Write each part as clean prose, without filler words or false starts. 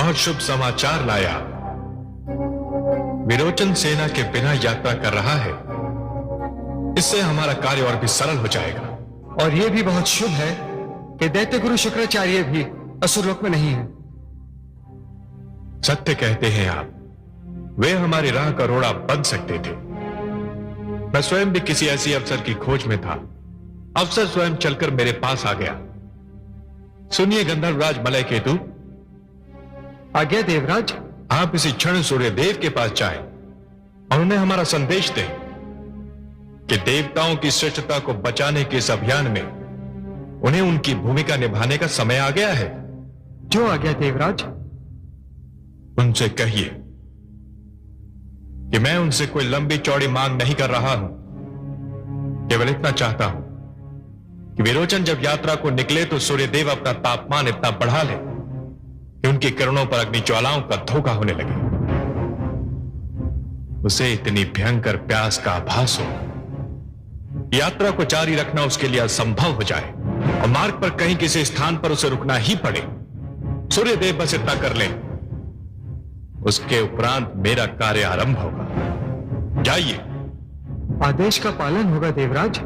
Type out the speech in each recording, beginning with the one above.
बहुत शुभ समाचार लाया। विरोचन सेना के बिना यात्रा कर रहा है। इससे हमारा कार्य और भी सरल हो जाएगा। और यह भी बहुत शुभ है कि दैत्य गुरु शुक्राचार्य भी असुरलोक में नहीं है। सत्य कहते हैं आप। वे हमारी राह का रोड़ा बन सकते थे। मैं स्वयं भी किसी ऐसी अवसर की खोज में था। अवसर स्वयं चलकर मेरे पास आ गया। सुनिए गंधर्वराज मलय केतु। आज्ञा देवराज। आप इसी क्षण सूर्यदेव के पास जाएं और उन्हें हमारा संदेश दें कि देवताओं की श्रेष्ठता को बचाने के इस अभियान में उन्हें उनकी भूमिका निभाने का समय आ गया है। जो आज्ञा देवराज। उनसे कहिए कि मैं उनसे कोई लंबी चौड़ी मांग नहीं कर रहा हूं। केवल इतना चाहता हूं कि विरोचन जब यात्रा को निकले तो सूर्यदेव अपना तापमान इतना बढ़ा ले कि उनकी किरणों पर अग्नि ज्वालाओं का धोखा होने लगे। उसे इतनी भयंकर प्यास का आभास हो, यात्रा को जारी रखना उसके लिए असंभव हो जाए और मार्ग पर कहीं किसी स्थान पर उसे रुकना ही पड़े। सूर्यदेव बस इतना कर ले, उसके उपरांत मेरा कार्य आरंभ होगा। जाइए। आदेश का पालन होगा देवराज।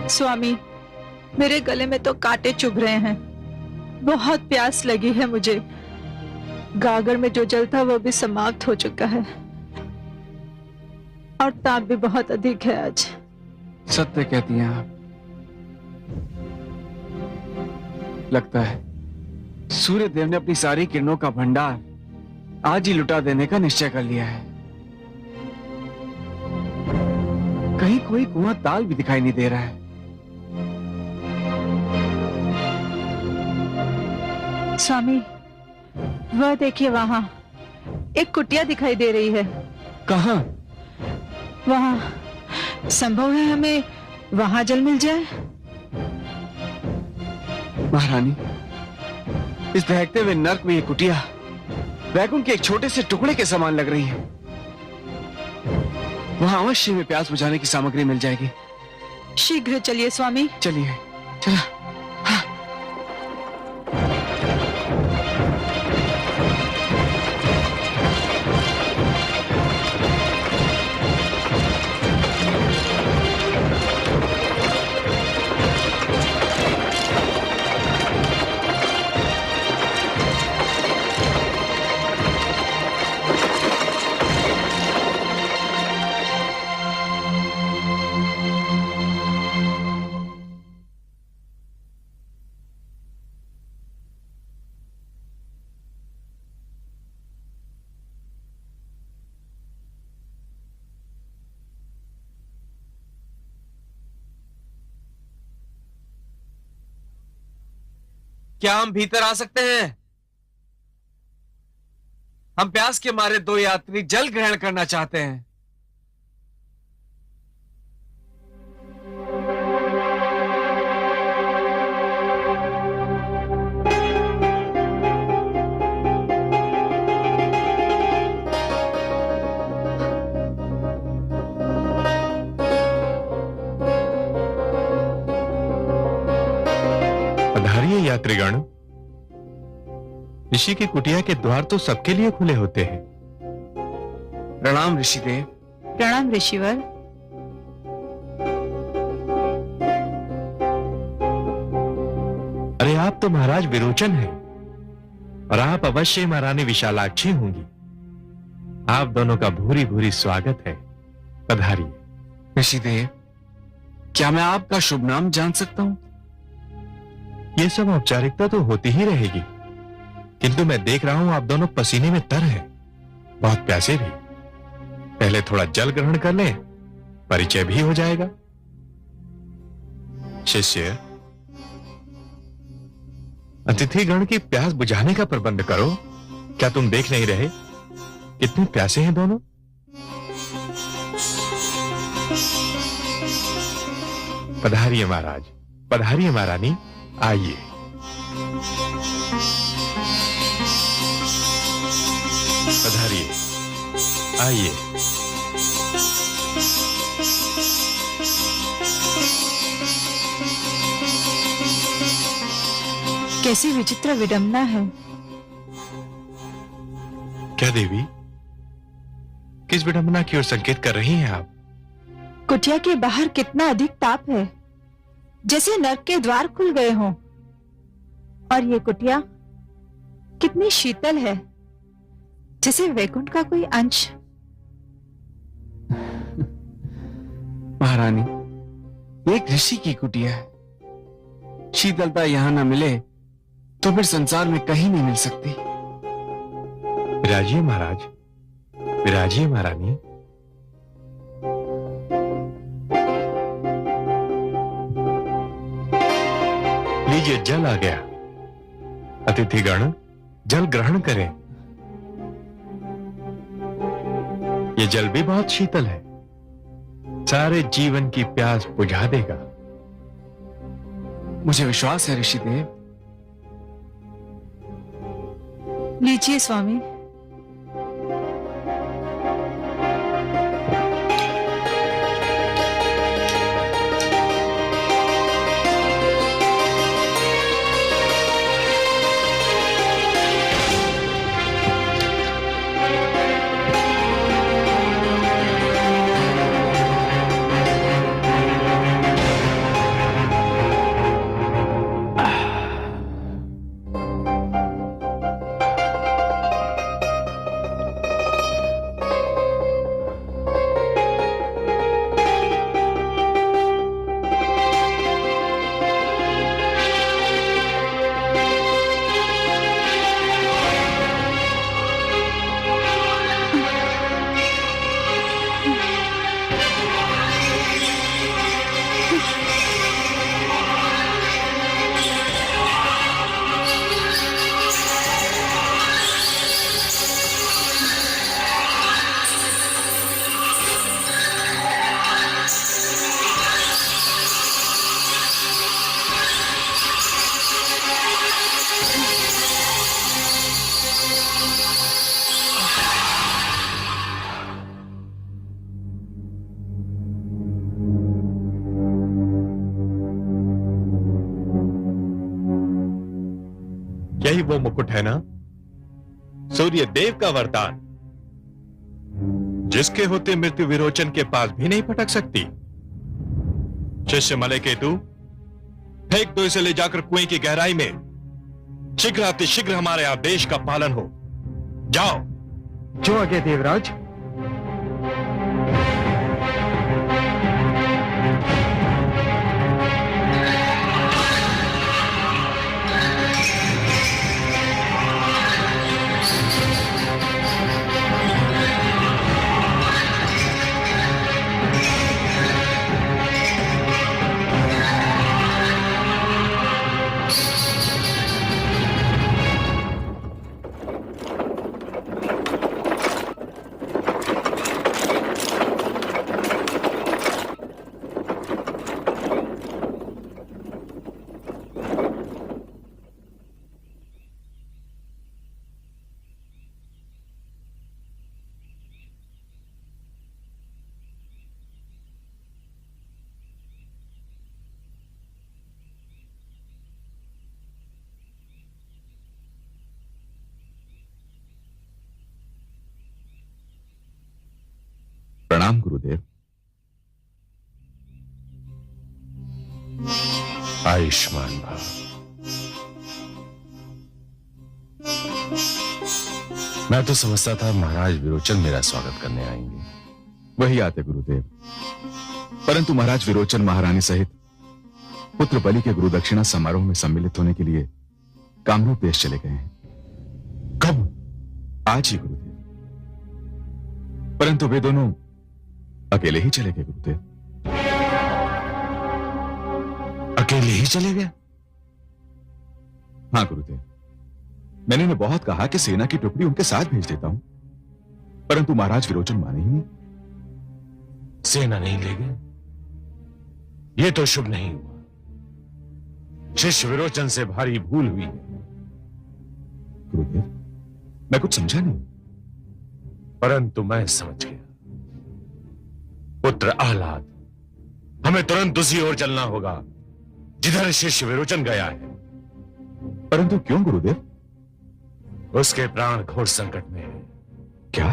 स्वामी, मेरे गले में तो कांटे चुभ रहे हैं। बहुत प्यास लगी है मुझे। गागर में जो जल था वो भी समाप्त हो चुका है और ताप भी बहुत अधिक है आज। सत्य कहती हैं आप। लगता है सूर्य देव ने अपनी सारी किरणों का भंडार आज ही लुटा देने का निश्चय कर लिया है। कहीं कोई कुआं ताल भी दिखाई नहीं दे रहा है। स्वामी, वह देखिए, वहां एक कुटिया दिखाई दे रही है। कहां? वहां। संभव है हमें वहां जल मिल जाए। महारानी, इस दहकते हुए नर्क में ये कुटिया वैकुंठ के एक छोटे से टुकड़े के समान लग रही है। वहां अवश्य में प्यास बुझाने की सामग्री मिल जाएगी। शीघ्र चलिए स्वामी। चलिए चला। हाँ। क्या हम भीतर आ सकते हैं? हम प्यास के मारे दो यात्री जल ग्रहण करना चाहते हैं। पधारिए यात्रीगण। ऋषि की कुटिया के द्वार तो सबके लिए खुले होते हैं। प्रणाम ऋषिदेव। प्रणाम ऋषिवर। अरे आप तो महाराज विरोचन हैं और आप अवश्य महारानी विशालाक्षी होंगी। आप दोनों का भूरी भूरी स्वागत है। पधारिए। ऋषिदेव, क्या मैं आपका शुभ नाम जान सकता हूं? ये सब औपचारिकता तो होती ही रहेगी, किंतु मैं देख रहा हूं आप दोनों पसीने में तर हैं, बहुत प्यासे भी। पहले थोड़ा जल ग्रहण कर लें, परिचय भी हो जाएगा। शिष्य, अतिथिगण की प्यास बुझाने का प्रबंध करो। क्या तुम देख नहीं रहे कितने प्यासे हैं दोनों? पधारिए महाराज, पधारिए महारानी, आइए। पधारिए, आइए। कैसी विचित्र विडंबना है। क्या देवी, किस विडंबना की ओर संकेत कर रही हैं आप? कुटिया के बाहर कितना अधिक ताप है, जैसे नर्क के द्वार खुल गए हों। और ये कुटिया कितनी शीतल है, जैसे वैकुंठ का कोई अंश। महारानी, एक ऋषि की कुटिया है। शीतलता यहां न मिले तो फिर संसार में कहीं नहीं मिल सकती। विराजिए महाराज, विराजिए महारानी। लीजिए, जल आ गया। अतिथिगण जल ग्रहण करें। ये जल भी बहुत शीतल है, सारे जीवन की प्यास बुझा देगा। मुझे विश्वास है ऋषिदेव। लीजिए स्वामी। यही वो मुकुट है ना, सूर्य देव का वरदान, जिसके होते मृत्यु विरोचन के पास भी नहीं पटक सकती। शिष्य मलयकेतु, फेंक दो इसे ले जाकर कुएं की गहराई में। शीघ्र अतिशीघ्र हमारे आदेश का पालन हो। जाओ। जो आगे देवराज। प्रणाम गुरुदेव। आयुष्मान भव। मैं तो समझता था महाराज विरोचन मेरा स्वागत करने आएंगे। वही आते गुरुदेव, परंतु महाराज विरोचन महारानी सहित पुत्र बलि के गुरु दक्षिणा समारोह में सम्मिलित होने के लिए कामरूप देश चले गए हैं। कब? आज ही गुरुदेव। परंतु वे दोनों अकेले ही चले गए गुरुदेव। अकेले ही चले गए? हाँ गुरुदेव, मैंने उन्हें बहुत कहा कि सेना की टुकड़ी उनके साथ भेज देता हूं, परंतु महाराज विरोचन माने ही नहीं। सेना नहीं ले गए? ये तो शुभ नहीं हुआ। शिष्य विरोचन से भारी भूल हुई है। गुरुदेव, मैं कुछ समझा नहीं। परंतु मैं समझ गया। पुत्र आह्लाद, हमें तुरंत उसी ओर चलना होगा जिधर शिष्य विरोचन गया है। परंतु क्यों गुरुदेव? उसके प्राण घोर संकट में है। क्या?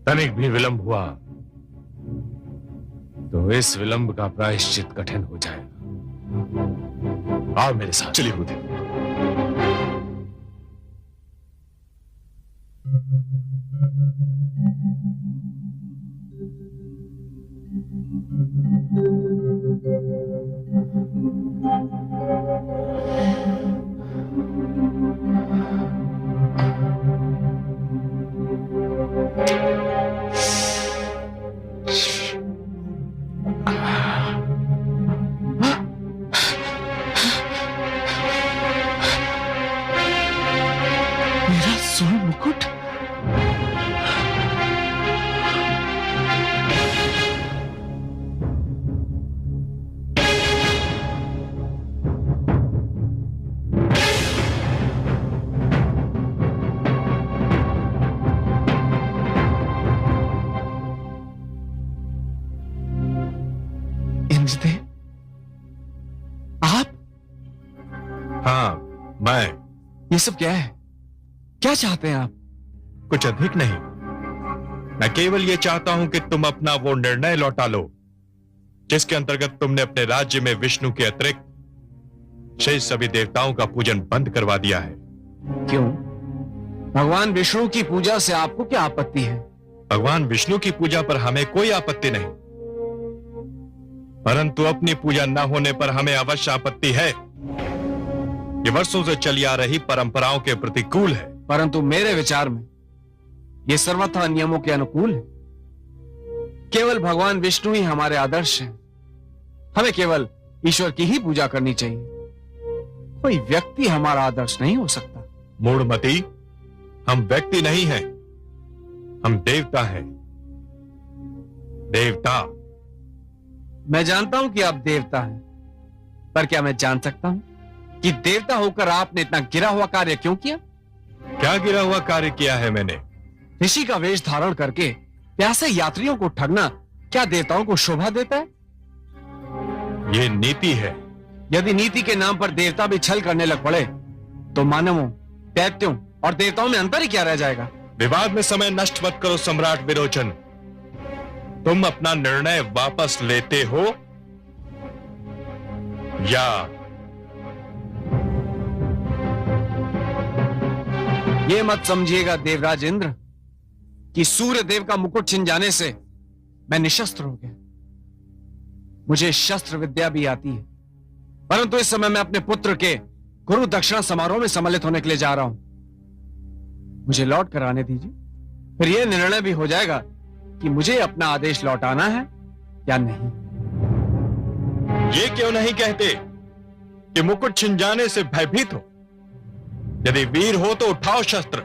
तनिक भी विलंब हुआ तो इस विलंब का प्रायश्चित कठिन हो जाएगा। आओ मेरे साथ। चलिए गुरुदेव। मेरा स्वर्ण मुकुट। इंद्रदेव, आप? हाँ, मैं। ये सब क्या है? क्या चाहते हैं आप? कुछ अधिक नहीं। मैं केवल ये चाहता हूं कि तुम अपना वो निर्णय लौटा लो जिसके अंतर्गत तुमने अपने राज्य में विष्णु के अतिरिक्त शेष सभी देवताओं का पूजन बंद करवा दिया है। क्यों? भगवान विष्णु की पूजा से आपको क्या आपत्ति है? भगवान विष्णु की पूजा पर हमें कोई आपत्ति नहीं, परंतु अपनी पूजा न होने पर हमें अवश्य आपत्ति है। ये वर्षों से चली आ रही परंपराओं के प्रतिकूल है। परंतु मेरे विचार में ये सर्वथा नियमों के अनुकूल है। केवल भगवान विष्णु ही हमारे आदर्श हैं। हमें केवल ईश्वर की ही पूजा करनी चाहिए। कोई व्यक्ति हमारा आदर्श नहीं हो सकता। मूढ़मती, हम व्यक्ति नहीं हैं, हम देवता हैं। देवता। मैं जानता हूं कि आप देवता हैं, पर क्या मैं जान सकता हूं कि देवता होकर आपने इतना गिरा हुआ कार्य क्यों किया? क्या गिरा हुआ कार्य किया है मैंने? ऋषि का वेश धारण करके प्यासे यात्रियों को ठगना क्या देवताओं को शोभा देता है? ये नीति है। यदि नीति के नाम पर देवता भी छल करने लग पड़े तो मानवों दैत्यों और देवताओं में अंतर ही क्या रह जाएगा? विवाद में समय नष्ट मत करो सम्राट विरोचन। तुम अपना निर्णय वापस लेते हो या ये मत समझिएगा देवराज इंद्र कि सूर्य देव का मुकुट छिन जाने से मैं निशस्त्र हो गया। मुझे शस्त्र विद्या भी आती है, परंतु इस समय मैं अपने पुत्र के गुरु दक्षिणा समारोह में सम्मिलित होने के लिए जा रहा हूं। मुझे लौट कर आने दीजिए, फिर यह निर्णय भी हो जाएगा कि मुझे अपना आदेश लौटाना है या नहीं। ये क्यों नहीं कहते कि मुकुट छिन जाने से भयभीत हो? यदि वीर हो तो उठाओ शस्त्र,